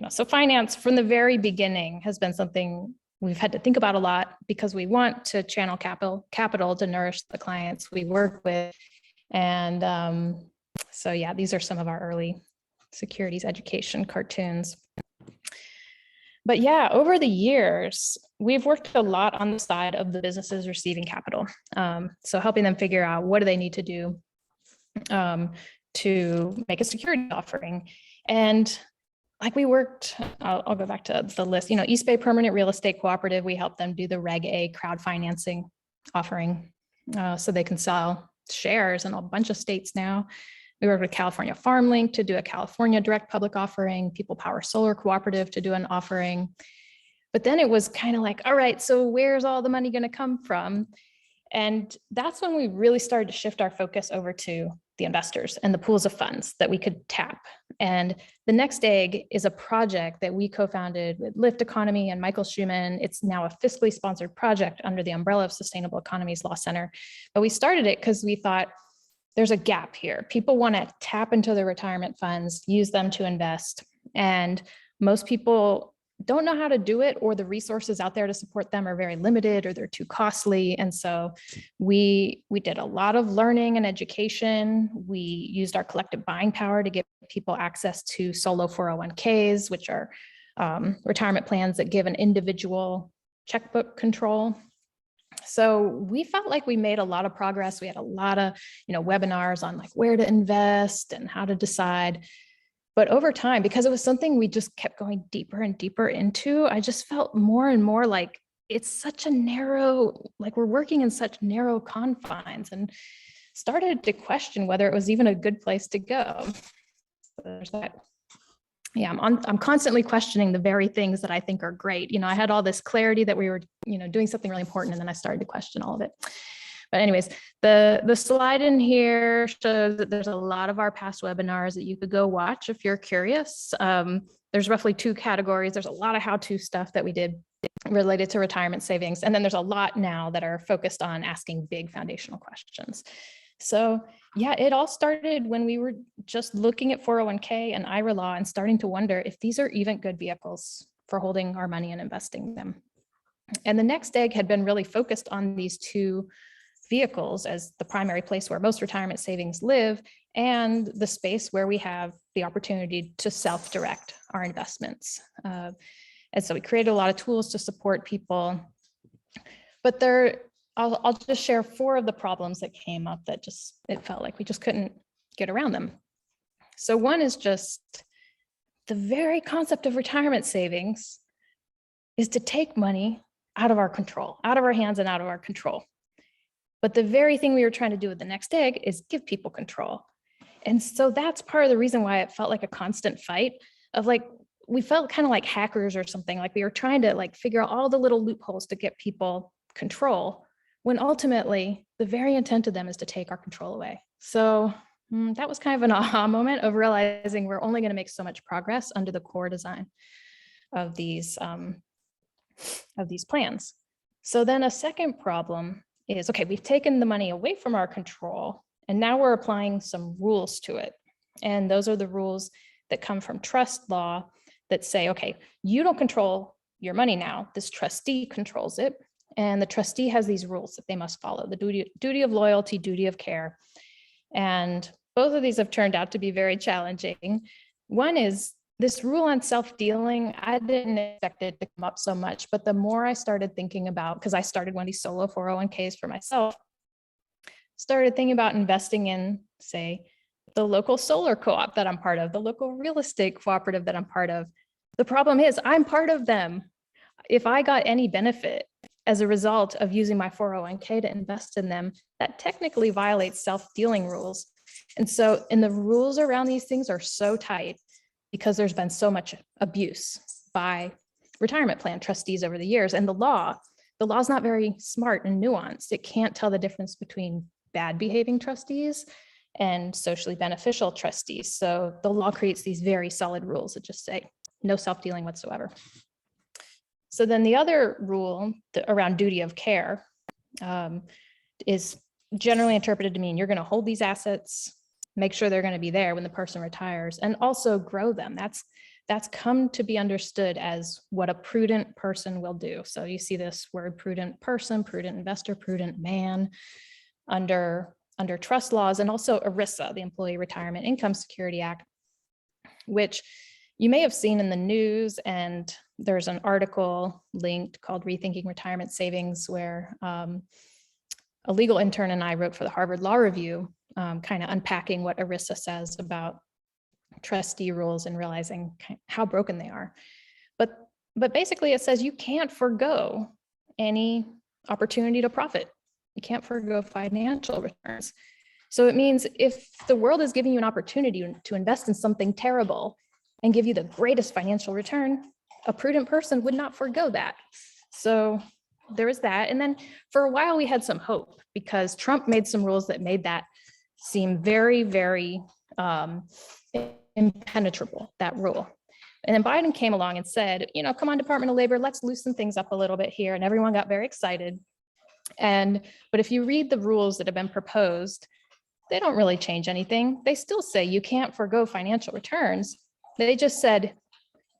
So finance from the very beginning has been something we've had to think about a lot because we want to channel capital to nourish the clients we work with. And so yeah, these are some of our early securities education cartoons. But yeah, over the years, we've worked a lot on the side of the businesses receiving capital. So helping them figure out what do they need to do to make a security offering. And like we worked, I'll go back to the list, East Bay Permanent Real Estate Cooperative, we helped them do the Reg A crowd financing offering so they can sell shares in a bunch of states now. We worked with California Farm Link to do a California direct public offering, People Power Solar Cooperative to do an offering. But then it was kind of like, all right, so where's all the money going to come from? And that's when we really started to shift our focus over to the investors and the pools of funds that we could tap. And the Next Egg is a project that we co-founded with Lift Economy and Michael Schumann. It's now a fiscally sponsored project under the umbrella of Sustainable Economies Law Center. But we started it because we thought, there's a gap here. People want to tap into their retirement funds, use them to invest. And most people don't know how to do it, or the resources out there to support them are very limited or they're too costly. And so we did a lot of learning and education. We used our collective buying power to give people access to solo 401ks, which are retirement plans that give an individual checkbook control. So we felt like we made a lot of progress. We had a lot of, webinars on like where to invest and how to decide. But over time, because it was something we just kept going deeper and deeper into, I just felt more and more like it's such a narrow, like we're working in such narrow confines, and started to question whether it was even a good place to go. So there's that. Yeah, I'm constantly questioning the very things that I think are great. I had all this clarity that we were, doing something really important, and then I started to question all of it. But anyways, the slide in here shows that there's a lot of our past webinars that you could go watch if you're curious. There's roughly 2 categories. There's a lot of how-to stuff that we did related to retirement savings. And then there's a lot now that are focused on asking big foundational questions. So yeah, it all started when we were just looking at 401k and IRA law and starting to wonder if these are even good vehicles for holding our money and investing them. And the Next Egg had been really focused on these 2 vehicles as the primary place where most retirement savings live, and the space where we have the opportunity to self-direct our investments. And so we created a lot of tools to support people, but I'll just share 4 of the problems that came up that it felt like we just couldn't get around them. So one is just the very concept of retirement savings is to take money out of our control, out of our hands and out of our control. But the very thing we were trying to do with the Next Egg is give people control. And so that's part of the reason why it felt like a constant fight of like, we felt kind of like hackers or something, like we were trying to like figure out all the little loopholes to get people control, when ultimately the very intent of them is to take our control away. So that was kind of an aha moment of realizing we're only going to make so much progress under the core design of these plans. So then a second problem is, okay, we've taken the money away from our control, and now we're applying some rules to it. And those are the rules that come from trust law that say, okay, you don't control your money now, this trustee controls it. And the trustee has these rules that they must follow, the duty of loyalty, duty of care. And both of these have turned out to be very challenging. One is this rule on self-dealing. I didn't expect it to come up so much, but the more I started thinking about, because I started one of these solo 401ks for myself, started thinking about investing in, say, the local solar co-op that I'm part of, the local real estate cooperative that I'm part of. The problem is I'm part of them. If I got any benefit as a result of using my 401k to invest in them, that technically violates self-dealing rules. And so, and the rules around these things are so tight because there's been so much abuse by retirement plan trustees over the years. And the law's not very smart and nuanced. It can't tell the difference between bad behaving trustees and socially beneficial trustees. So the law creates these very solid rules that just say no self-dealing whatsoever. So then the other rule around duty of care is generally interpreted to mean you're going to hold these assets, make sure they're going to be there when the person retires, and also grow them. that's come to be understood as what a prudent person will do. So you see this word prudent person, prudent investor, prudent man under trust laws, and also ERISA, the Employee Retirement Income Security Act, which you may have seen in the news. And there's an article linked called Rethinking Retirement Savings, where a legal intern and I wrote for the Harvard Law Review, kind of unpacking what ERISA says about trustee rules and realizing how broken they are. But basically it says you can't forgo any opportunity to profit. You can't forgo financial returns. So it means if the world is giving you an opportunity to invest in something terrible and give you the greatest financial return, a prudent person would not forgo that. So there is that. And then for a while we had some hope, because Trump made some rules that made that seem very, very impenetrable, that rule. And then Biden came along and said, come on, Department of Labor, let's loosen things up a little bit here. And everyone got very excited. But if you read the rules that have been proposed, they don't really change anything. They still say you can't forgo financial returns. They just said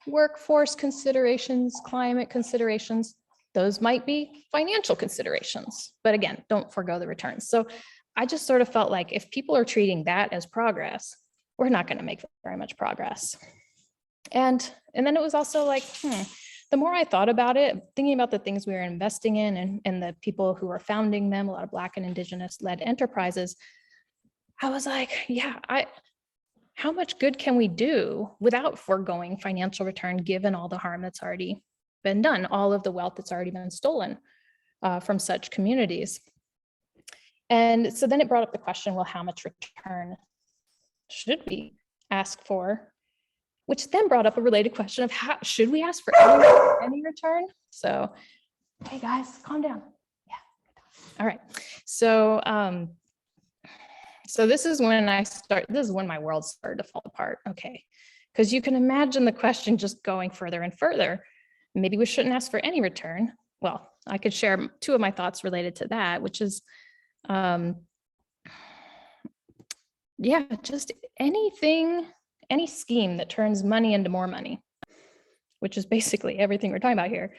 workforce considerations, climate considerations, those might be financial considerations. But again, don't forgo the returns. So I just sort of felt like if people are treating that as progress, we're not going to make very much progress. And then it was also like, the more I thought about it, thinking about the things we were investing in and the people who are founding them, a lot of Black and Indigenous-led enterprises, I was like, how much good can we do without foregoing financial return, given all the harm that's already been done, all of the wealth that's already been stolen from such communities? And so then it brought up the question, well, how much return should we ask for? Which then brought up a related question of how should we ask for any return? So, hey guys, calm down. Yeah. All right. So, so this is when my world started to fall apart. Okay. Because you can imagine the question just going further and further. Maybe we shouldn't ask for any return. Well, I could share two of my thoughts related to that, which is, just any scheme that turns money into more money, which is basically everything we're talking about here.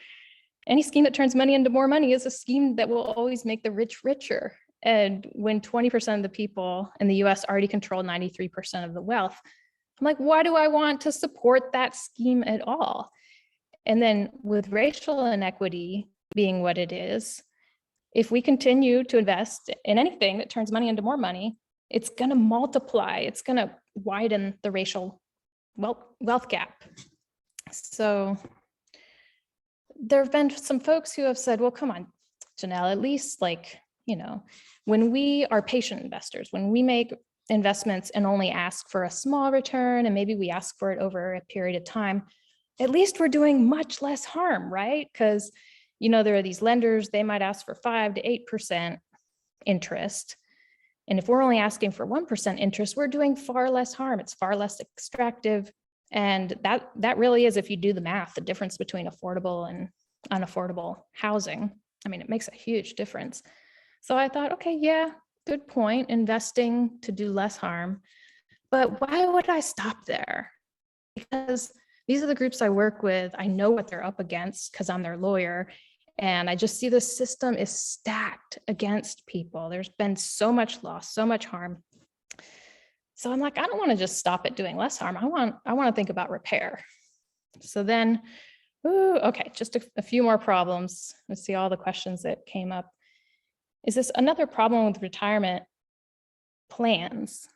Any scheme that turns money into more money is a scheme that will always make the rich richer. And when 20% of the people in the US already control 93% of the wealth, I'm like, why do I want to support that scheme at all? And then with racial inequity being what it is, if we continue to invest in anything that turns money into more money, it's going to multiply. It's going to widen the racial wealth gap. So there have been some folks who have said, well, come on, Janelle, at least when we are patient investors, when we make investments and only ask for a small return, and maybe we ask for it over a period of time, at least we're doing much less harm, right? Because, there are these lenders, they might ask for 5 to 8% interest. And if we're only asking for 1% interest, we're doing far less harm. It's far less extractive. And that really is, if you do the math, the difference between affordable and unaffordable housing. I mean, it makes a huge difference. So I thought, okay, yeah, good point, investing to do less harm. But why would I stop there? Because these are the groups I work with. I know what they're up against because I'm their lawyer. And I just see the system is stacked against people. There's been so much loss, so much harm. So I'm like, I don't want to just stop at doing less harm. I want to think about repair. So then, okay, just a few more problems. Let's see all the questions that came up. Is this another problem with retirement plans?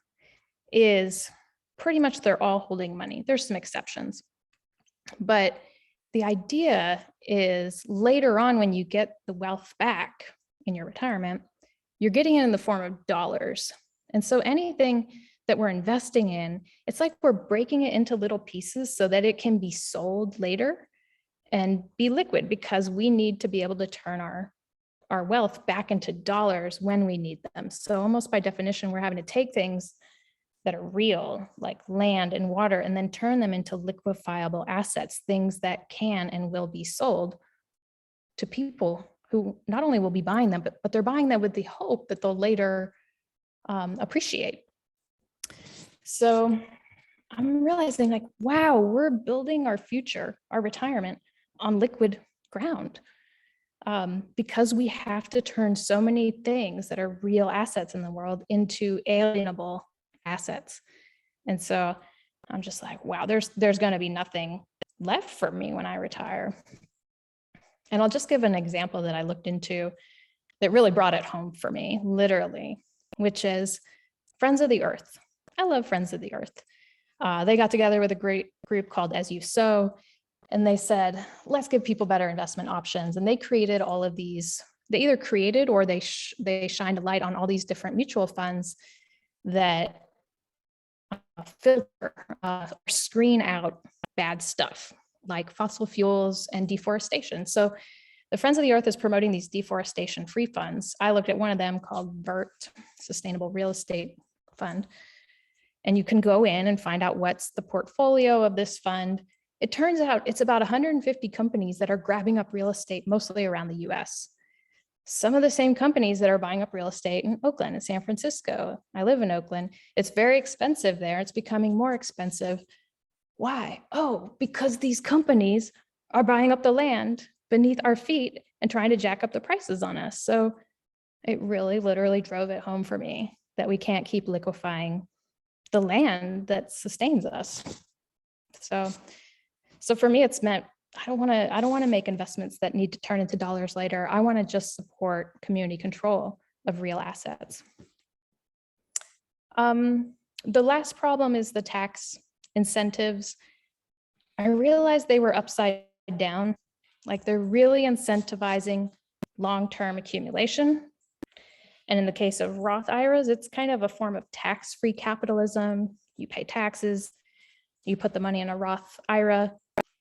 Is pretty much they're all holding money. There's some exceptions. But the idea is later on, when you get the wealth back in your retirement, you're getting it in the form of dollars. And so anything that we're investing in, it's like we're breaking it into little pieces so that it can be sold later and be liquid, because we need to be able to turn our wealth back into dollars when we need them. So almost by definition, we're having to take things that are real, like land and water, and then turn them into liquefiable assets, things that can and will be sold to people who not only will be buying them, but they're buying them with the hope that they'll later appreciate. So I'm realizing like, wow, we're building our future, our retirement on liquid ground. Because we have to turn so many things that are real assets in the world into alienable assets. And so I'm just like, wow, there's going to be nothing left for me when I retire. And I'll just give an example that I looked into that really brought it home for me, literally, which is Friends of the Earth. I love Friends of the Earth. They got together with a great group called As You Sow, and they said, let's give people better investment options. And they created all of these, they either created or they shined a light on all these different mutual funds that filter or screen out bad stuff like fossil fuels and deforestation. So the Friends of the Earth is promoting these deforestation-free funds. I looked at one of them called VERT, Sustainable Real Estate Fund. And you can go in and find out what's the portfolio of this fund. It turns out it's about 150 companies that are grabbing up real estate, mostly around the US. Some of the same companies that are buying up real estate in Oakland and San Francisco. I live in Oakland. It's very expensive there. It's becoming more expensive. Why? Oh, because these companies are buying up the land beneath our feet and trying to jack up the prices on us. So it really literally drove it home for me that we can't keep liquefying the land that sustains us. So for me, it's meant I don't want to make investments that need to turn into dollars later. I want to just support community control of real assets. The last problem is the tax incentives. I realized they were upside down. Like they're really incentivizing long-term accumulation. And in the case of Roth IRAs, it's kind of a form of tax-free capitalism. You pay taxes, you put the money in a Roth IRA,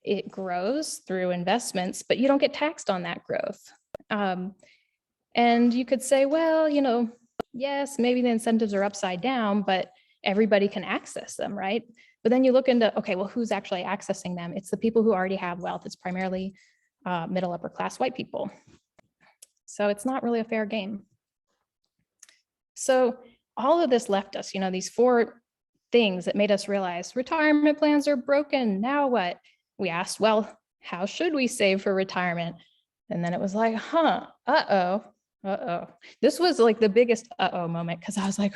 it grows through investments, but you don't get taxed on that growth. And you could say, well, you know, yes, maybe the incentives are upside down, but everybody can access them, right? But then you look into, okay, well, who's actually accessing them? It's the people who already have wealth. It's primarily middle upper class white people. So it's not really a fair game. So all of this left us, you know, these four things that made us realize retirement plans are broken. Now what? We asked, well, how should we save for retirement? And then it was like, This was like the biggest moment because I was like,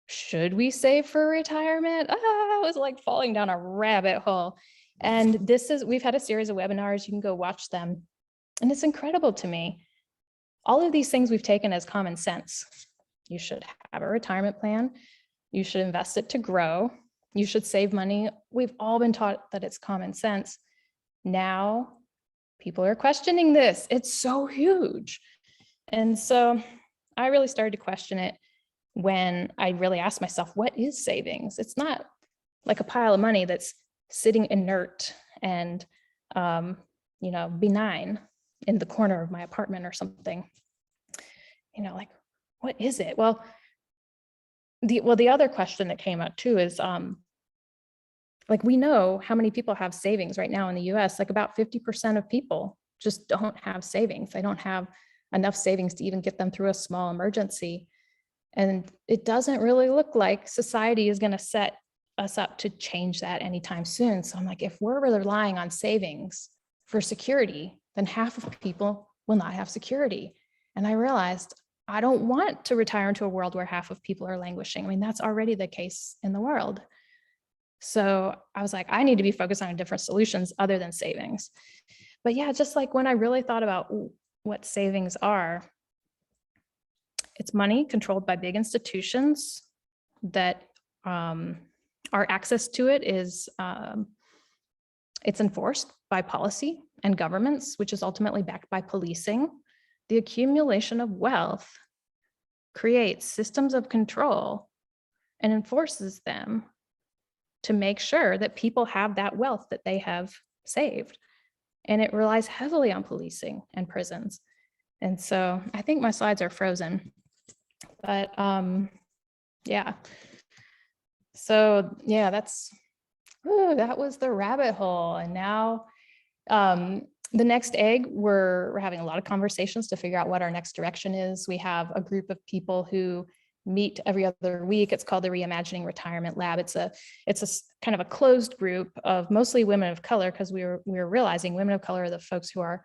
should we save for retirement? I was like falling down a rabbit hole. And we've had a series of webinars, you can go watch them. And it's incredible to me. All of these things we've taken as common sense. You should have a retirement plan. You should invest it to grow. You should save money. We've all been taught that it's common sense. Now, people are questioning this. It's so huge. And so I really started to question it when I really asked myself, what is savings? It's not like a pile of money that's sitting inert and, you know, benign in the corner of my apartment or something. You know, like, what is it? Well, the other question that came up too is, like, we know how many people have savings right now in the US, like about 50% of people just don't have savings. They don't have enough savings to even get them through a small emergency. And it doesn't really look like society is going to set us up to change that anytime soon. So I'm like, if we're relying on savings for security, then half of people will not have security. And I realized I don't want to retire into a world where half of people are languishing. I mean, that's already the case in the world. So I was like, I need to be focused on different solutions other than savings. But yeah, just like when I really thought about what savings are, it's money controlled by big institutions that our access to it is, it's enforced by policy and governments, which is ultimately backed by policing. The accumulation of wealth creates systems of control and enforces them to make sure that people have that wealth that they have saved. And it relies heavily on policing and prisons. And so I think my slides are frozen, but yeah. So yeah, that was the rabbit hole. And now the next egg, we're having a lot of conversations to figure out what our next direction is. We have a group of people who meet every other week. It's called the Reimagining Retirement Lab. It's a kind of a closed group of mostly women of color, because we were realizing women of color are the folks who are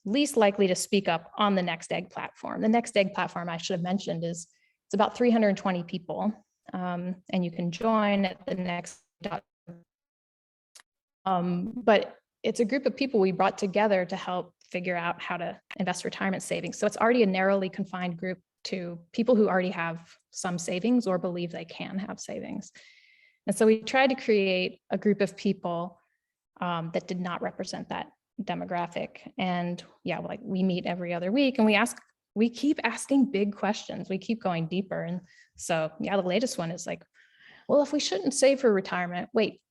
least likely to speak up on the Next Egg platform. The Next Egg platform, I should have mentioned, it's about 320 people, and you can join at the next. But it's a group of people we brought together to help figure out how to invest retirement savings. So it's already a narrowly confined group to people who already have some savings or believe they can have savings. And so we tried to create a group of people that did not represent that demographic. And yeah, like we meet every other week, and we keep asking big questions. We keep going deeper. And so yeah, the latest one is like, well, if we shouldn't save for retirement, wait,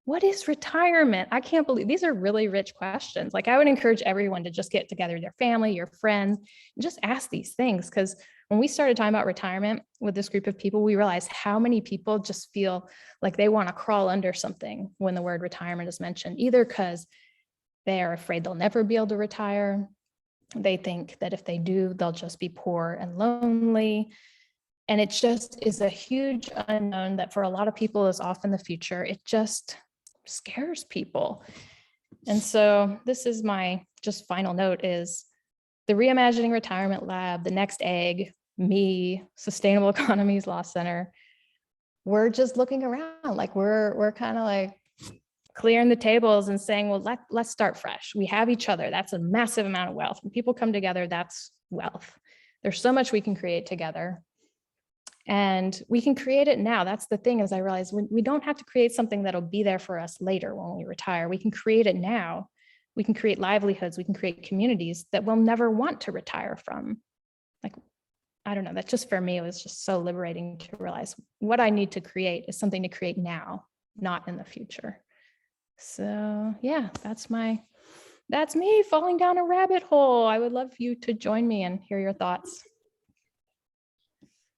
what is retirement? I can't believe these are really rich questions. Like, I would encourage everyone to just get together, their family, your friends, and just ask these things. Because when we started talking about retirement with this group of people, we realized how many people just feel like they want to crawl under something when the word retirement is mentioned, either because they are afraid they'll never be able to retire. They think that if they do, they'll just be poor and lonely. And it just is a huge unknown that for a lot of people is off in the future. It just scares people. And so this is my just final note is the Reimagining Retirement Lab, the Next Egg, me, Sustainable Economies Law Center. We're just looking around, like we're kind of like clearing the tables and saying, well, let's start fresh. We have each other. That's a massive amount of wealth. When people come together, that's wealth. There's so much we can create together. And we can create it now. That's the thing, is I realize we don't have to create something that'll be there for us later when we retire. We can create it now. We can create livelihoods. We can create communities that we'll never want to retire from. Like, I don't know, that's just for me, it was just so liberating to realize what I need to create is something to create now, not in the future. So yeah, that's me falling down a rabbit hole. I would love you to join me and hear your thoughts.